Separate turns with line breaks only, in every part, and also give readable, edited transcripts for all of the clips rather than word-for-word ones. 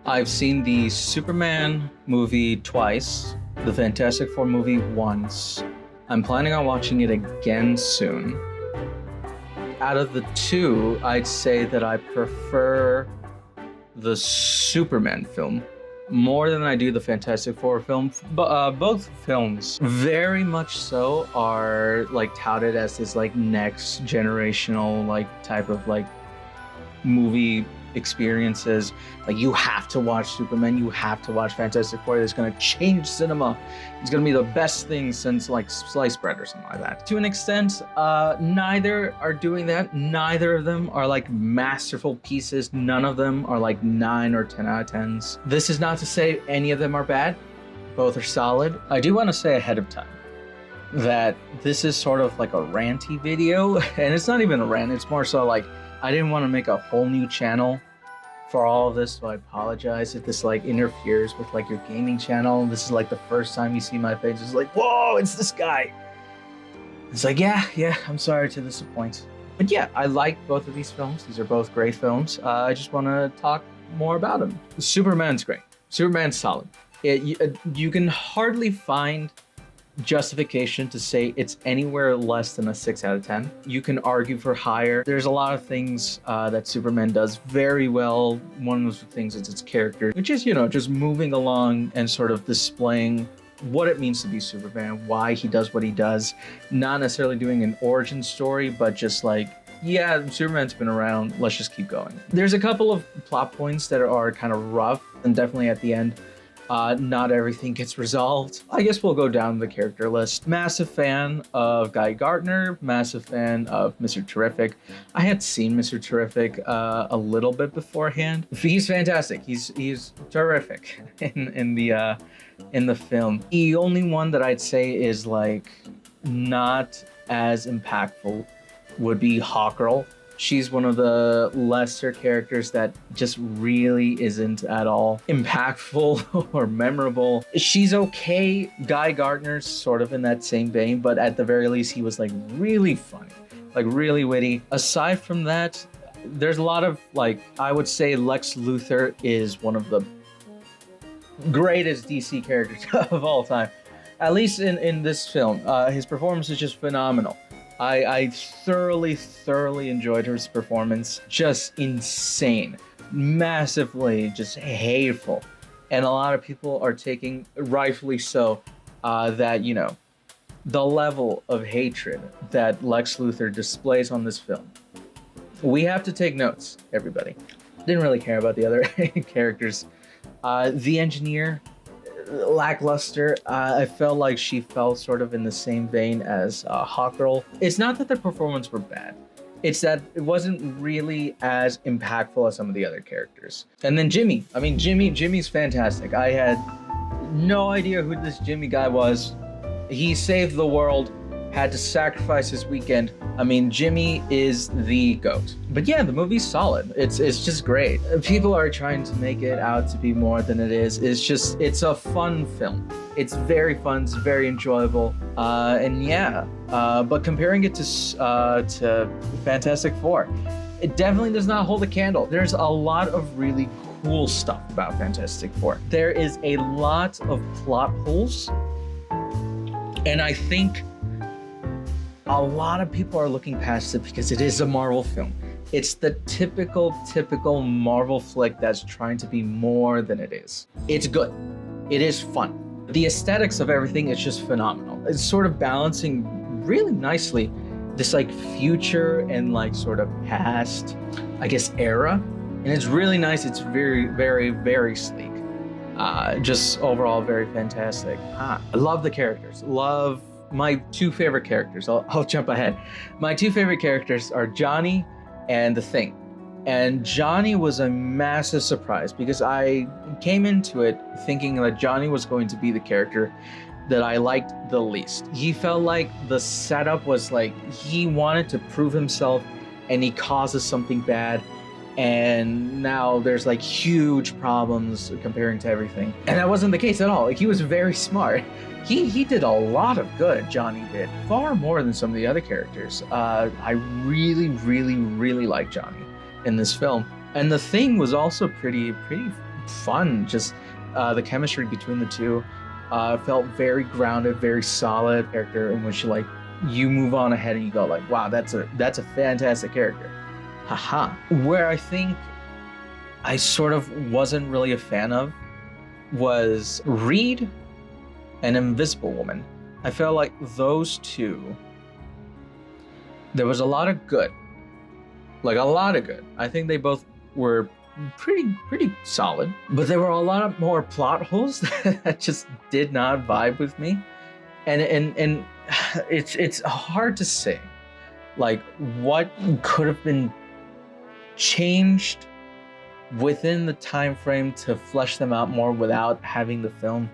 I've seen the Superman movie twice, the Fantastic Four movie once. I'm planning on watching it again soon. Out of the two, I'd say that I prefer the Superman film more than I do the Fantastic Four film. But both films, very much so, are like touted as this like next generational like type of like movie experiences. Like, you have to watch Superman, you have to watch Fantastic Four. It's gonna change cinema. It's gonna be the best thing since like sliced bread or something like that. To an extent, neither are doing that. Neither of them are like masterful pieces. None of them are like 9 or 10 out of 10s. This is not to say any of them are bad. Both are solid. I do want to say ahead of time that this is sort of like a ranty video, and it's not even a rant. It's more so like, I didn't want to make a whole new channel for all of this, so I apologize if this like interferes with like your gaming channel. This is like the first time you see my face. It's like, whoa, it's this guy. It's like, yeah, I'm sorry to disappoint. But yeah, I like both of these films. These are both great films. I just want to talk more about them. Superman's great. Superman's solid. You can hardly find justification to say it's anywhere less than a 6 out of 10. You can argue for higher. There's a lot of things that Superman does very well. One of those things is its character, which is, just moving along and sort of displaying what it means to be Superman, why he does what he does. Not necessarily doing an origin story, but just like, yeah, Superman's been around, let's just keep going. There's a couple of plot points that are kind of rough, and definitely at the end, not everything gets resolved. I guess we'll go down the character list. Massive fan of Guy Gardner, massive fan of Mr. Terrific. I had seen Mr. Terrific a little bit beforehand. He's fantastic. He's terrific in the film. The only one that I'd say is like not as impactful would be Hawkgirl. She's one of the lesser characters that just really isn't at all impactful or memorable. She's okay. Guy Gardner's sort of in that same vein, but at the very least, he was like really funny, like really witty. Aside from that, there's a lot of like, I would say Lex Luthor is one of the greatest DC characters of all time. At least in this film, his performance is just phenomenal. I thoroughly enjoyed his performance. Just insane, massively just hateful. And a lot of people are taking, rightfully so, that, the level of hatred that Lex Luthor displays on this film. We have to take notes, everybody. Didn't really care about the other characters. The engineer, lackluster. I felt like she fell sort of in the same vein as Hawkgirl. It's not that the performance were bad. It's that it wasn't really as impactful as some of the other characters. And then Jimmy. I mean, Jimmy's fantastic. I had no idea who this Jimmy guy was. He saved the world, had to sacrifice his weekend. I mean, Jimmy is the GOAT. But yeah, the movie's solid. It's just great. People are trying to make it out to be more than it is. It's a fun film. It's very fun, it's very enjoyable. And yeah, but comparing it to Fantastic Four, it definitely does not hold a candle. There's a lot of really cool stuff about Fantastic Four. There is a lot of plot holes, and I think a lot of people are looking past it because it is a Marvel film. It's the typical Marvel flick that's trying to be more than it is. It's good. It is fun. The aesthetics of everything is just phenomenal. It's sort of balancing really nicely this like future and like sort of past, I guess, era. And it's really nice. It's very sleek. Just overall very fantastic. I love the characters. Love my two favorite characters. I'll jump ahead. My two favorite characters are Johnny and the Thing. And Johnny was a massive surprise because I came into it thinking that Johnny was going to be the character that I liked the least. He felt like the setup was like he wanted to prove himself and he causes something bad, and now there's like huge problems comparing to everything. And that wasn't the case at all. Like, he was very smart. He did a lot of good, Johnny did. Far more than some of the other characters. I really like Johnny in this film. And the Thing was also pretty fun. Just the chemistry between the two felt very grounded, very solid character in which like you move on ahead and you go like, wow, that's a fantastic character. Haha. Where I think I sort of wasn't really a fan of was Reed and Invisible Woman. I felt like those two, there was a lot of good. Like a lot of good. I think they both were pretty solid, but there were a lot of more plot holes that just did not vibe with me. And it's hard to say like what could have been changed within the time frame to flesh them out more without having the film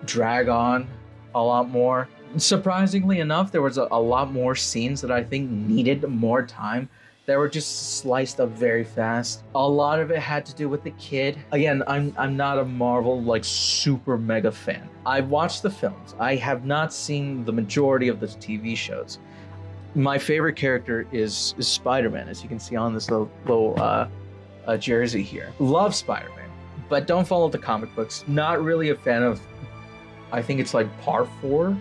drag on a lot more. Surprisingly enough, there was a lot more scenes that I think needed more time that were just sliced up very fast. A lot of it had to do with the kid. Again, I'm not a Marvel like super mega fan. I've watched the films. I have not seen the majority of the TV shows. My favorite character is Spider-Man, as you can see on this little jersey here. Love Spider-Man, but don't follow the comic books. Not really a fan of, I think it's like part 4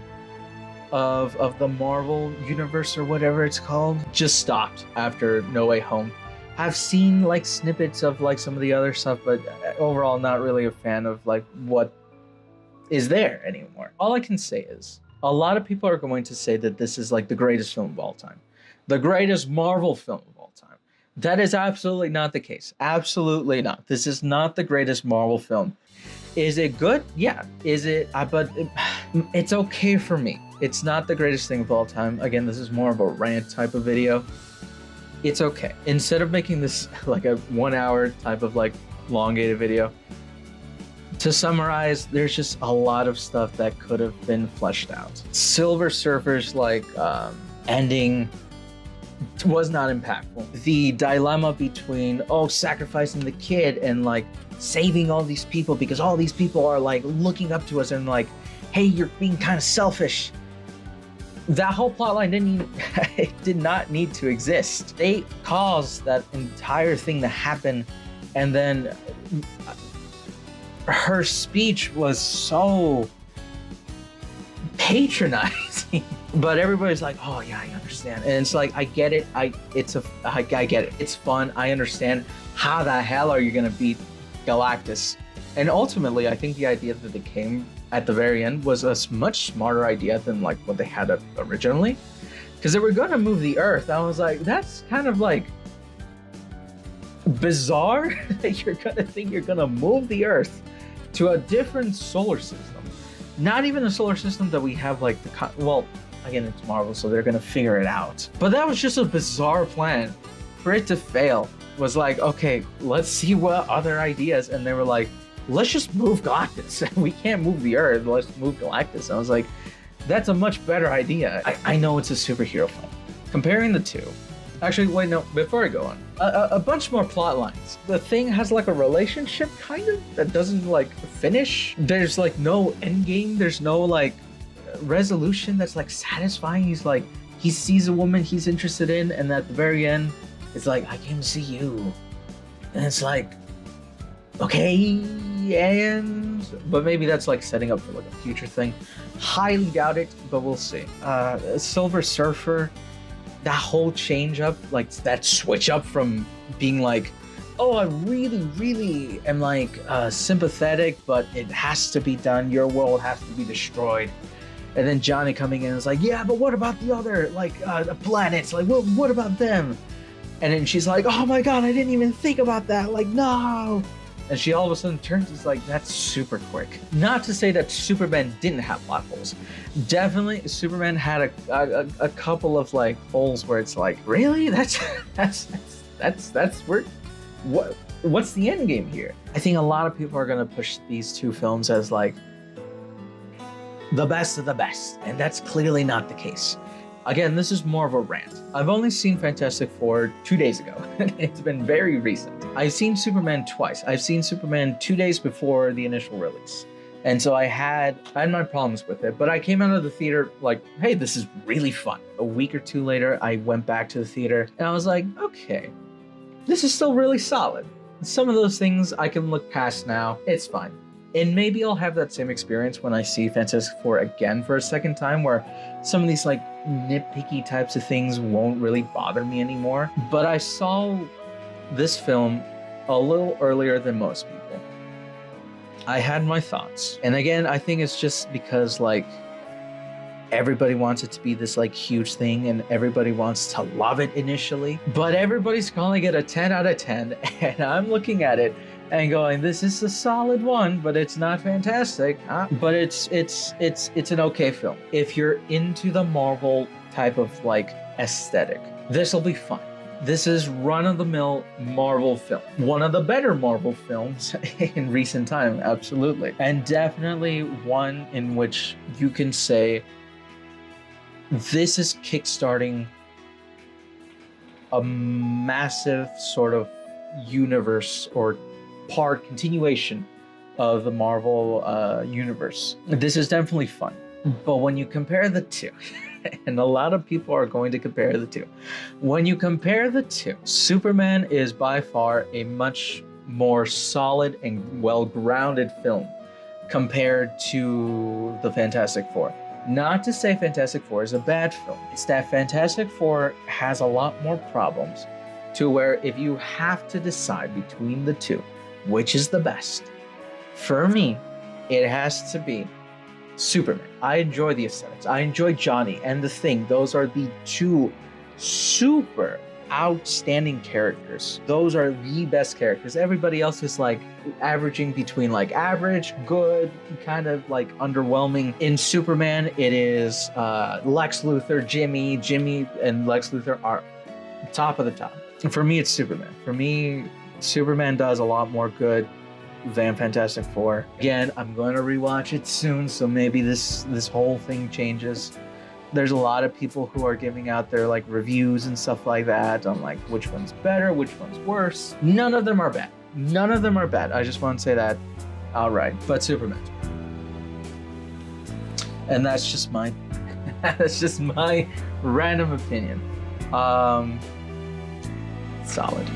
of the Marvel universe or whatever it's called. Just stopped after No Way Home. I've seen like snippets of like some of the other stuff, but overall not really a fan of like what is there anymore. All I can say is a lot of people are going to say that this is like the greatest film of all time, the greatest Marvel film of all time. That is absolutely not the case. Absolutely not. This is not the greatest Marvel film. Is it good? Yeah. Is it? But it's okay for me. It's not the greatest thing of all time. Again, this is more of a rant type of video. It's okay. Instead of making this like a 1 hour type of like elongated video, to summarize, there's just a lot of stuff that could have been fleshed out. Silver Surfer's like ending was not impactful. The dilemma between sacrificing the kid and like saving all these people because all these people are like looking up to us and like, hey, you're being kind of selfish. That whole plotline did not need to exist. They caused that entire thing to happen, and then her speech was so patronizing. But everybody's like, oh yeah, I understand. And it's like, I get it. I get it. It's fun. I understand. How the hell are you gonna beat Galactus? And ultimately, I think the idea that they came at the very end was a much smarter idea than like what they had originally. Because they were gonna move the Earth. I was like, that's kind of like bizarre that you're gonna think you're gonna move the Earth to a different solar system. Not even a solar system that we have like again, it's Marvel, so they're gonna figure it out. But that was just a bizarre plan. For it to fail was like, okay, let's see what other ideas. And they were like, let's just move Galactus. We can't move the Earth, let's move Galactus. I was like, that's a much better idea. I know it's a superhero film. Comparing the two, actually, wait, no, before I go on, a bunch more plot lines. The Thing has like a relationship kind of that doesn't like finish. There's like no end game. There's no like resolution that's like satisfying. He's like, he sees a woman he's interested in, and at the very end, it's like, I came to see you. And it's like, okay, but maybe that's like setting up for like a future thing. Highly doubt it, but we'll see. Silver Surfer, that whole change up, like that switch up from being like, oh, I really am like sympathetic, but it has to be done. Your world has to be destroyed. And then Johnny coming in and is like, yeah, but what about the other like planets? Like, what about them? And then she's like, oh my God, I didn't even think about that. Like, no. And she all of a sudden turns, it's like, that's super quick. Not to say that Superman didn't have plot holes. Definitely, Superman had a couple of like holes where it's like, really? That's where, what's the end game here? I think a lot of people are gonna push these two films as like the best of the best, and that's clearly not the case. Again, this is more of a rant. I've only seen Fantastic Four 2 days ago. It's been very recent. I've seen Superman twice. I've seen Superman 2 days before the initial release. And so I had my problems with it, but I came out of the theater like, hey, this is really fun. A week or two later, I went back to the theater and I was like, okay, this is still really solid. Some of those things I can look past now. It's fine. And maybe I'll have that same experience when I see Fantastic Four again for a second time, where some of these like nitpicky types of things won't really bother me anymore. But I saw this film a little earlier than most people. I had my thoughts. And again, I think it's just because like everybody wants it to be this like huge thing and everybody wants to love it initially, but everybody's calling it a 10 out of 10. And I'm looking at it and going, this is a solid one, but it's not fantastic. But it's an okay film. If you're into the Marvel type of like aesthetic, this will be fun. This is run-of-the-mill Marvel film. One of the better Marvel films in recent time, absolutely. And definitely one in which you can say, this is kickstarting a massive sort of universe or continuation of the Marvel universe. This is definitely fun. But when you compare the two, and a lot of people are going to compare the two. When you compare the two, Superman is by far a much more solid and well-grounded film compared to the Fantastic Four. Not to say Fantastic Four is a bad film. It's that Fantastic Four has a lot more problems to where if you have to decide between the two, which is the best, for me, it has to be Superman. I enjoy the aesthetics. I enjoy Johnny and the Thing. Those are the two super outstanding characters. Those are the best characters. Everybody else is like averaging between like average, good, kind of like underwhelming. In Superman, it is Lex Luthor, Jimmy and Lex Luthor are top of the top. For me, it's Superman. For me, Superman does a lot more good than Fantastic Four. Again, I'm going to rewatch it soon, so maybe this whole thing changes. There's a lot of people who are giving out their like reviews and stuff like that on like which one's better, which one's worse. None of them are bad. None of them are bad. I just want to say that outright. But Superman's better. And that's just my random opinion. Solid.